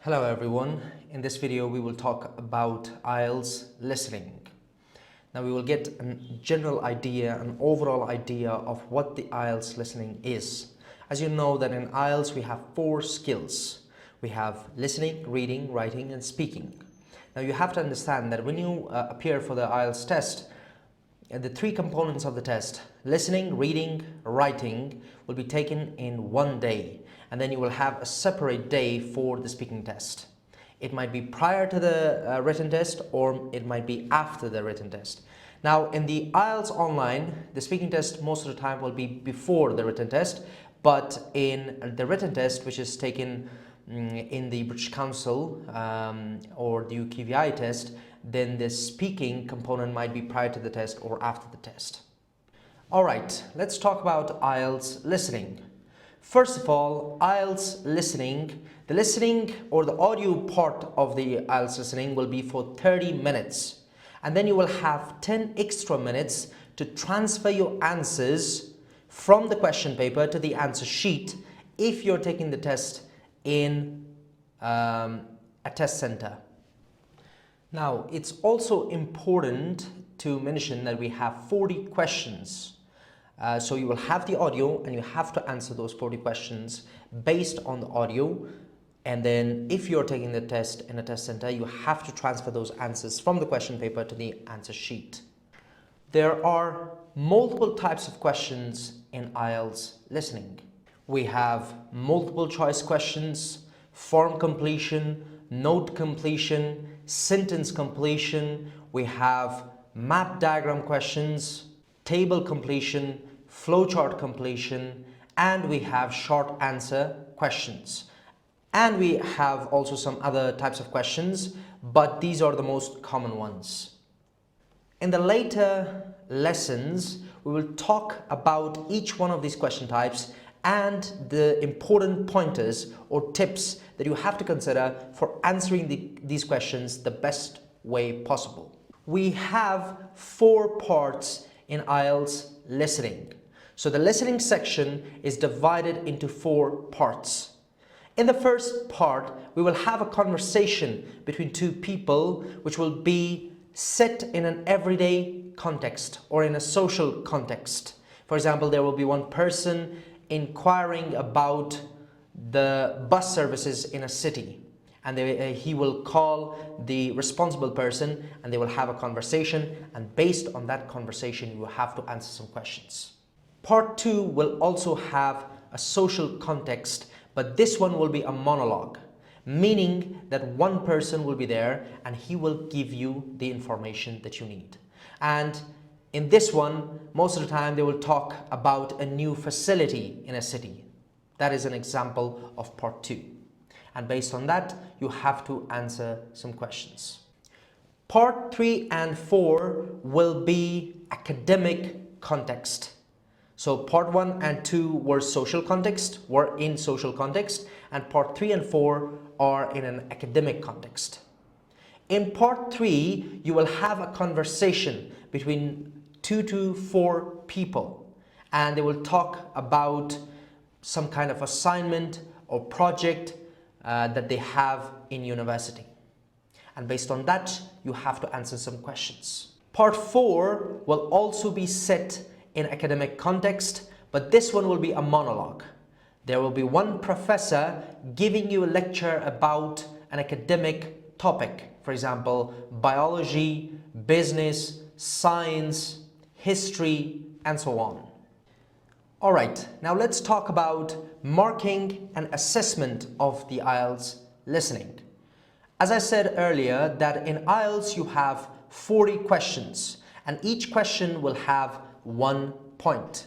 Hello everyone. In this video we will talk about IELTS listening. Now we will get a general idea, an overall idea of what the IELTS listening is. As you know that in IELTS we have 4 skills. We have listening, reading, writing and speaking. Now you have to understand that when you appear for the IELTS test, the 3 components of the test, listening, reading, writing, will be taken in one day, and then you will have a separate day for the speaking test. It might be prior to the written test, or it might be after the written test. Now in the IELTS online, the speaking test most of the time will be before the written test, but in the written test, which is taken in the British Council or the UKVI test, then the speaking component might be prior to the test or after the test. Alright, let's talk about IELTS listening. First of all, IELTS listening, the listening or the audio part of the IELTS listening will be for 30 minutes. And then you will have 10 extra minutes to transfer your answers from the question paper to the answer sheet if you're taking the test in a test center. Now, it's also important to mention that we have 40 questions. So you will have the audio and you have to answer those 40 questions based on the audio. And then if you're taking the test in a test center, you have to transfer those answers from the question paper to the answer sheet. There are multiple types of questions in IELTS listening. We have multiple choice questions, form completion, note completion, sentence completion. We have map diagram questions, table completion, flowchart completion, and we have short answer questions. And we have also some other types of questions, but these are the most common ones. In the later lessons, we will talk about each one of these question types and the important pointers or tips that you have to consider for answering these questions the best way possible. We have 4 parts in IELTS listening. So the listening section is divided into 4 parts. In the first part, we will have a conversation between 2 people which will be set in an everyday context or in a social context. For example, there will be one person inquiring about the bus services in a city, and he will call the responsible person and they will have a conversation, and based on that conversation you will have to answer some questions. Part 2 will also have a social context, but this one will be a monologue, meaning that one person will be there and he will give you the information that you need. And in this one, most of the time they will talk about a new facility in a city. That is an example of part 2. And based on that, you have to answer some questions. Part 3 and 4 will be academic context. So part 1 and 2 were social context, and part 3 and 4 are in an academic context. In part 3, you will have a conversation between 2 to 4 people, and they will talk about some kind of assignment or project that they have in university. And based on that, you have to answer some questions. Part 4 will also be set in academic context, but this one will be a monologue. There will be one professor giving you a lecture about an academic topic, for example, biology, business, science, history, and so on. Alright, now let's talk about marking and assessment of the IELTS listening. As I said earlier, that in IELTS you have 40 questions, and each question will have 1 point.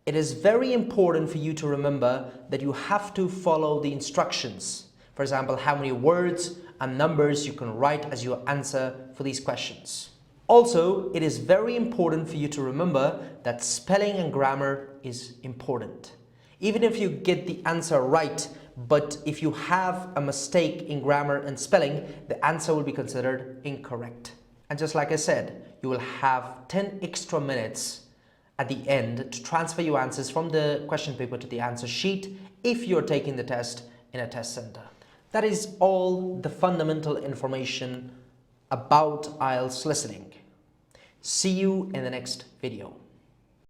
It is very important for you to remember that you have to follow the instructions. For example, how many words and numbers you can write as your answer for these questions. Also, it is very important for you to remember that spelling and grammar is important. Even if you get the answer right, but if you have a mistake in grammar and spelling, the answer will be considered incorrect. And just like I said, you will have 10 extra minutes at the end to transfer your answers from the question paper to the answer sheet if you're taking the test in a test center. That is all the fundamental information about IELTS listening. See you in the next video.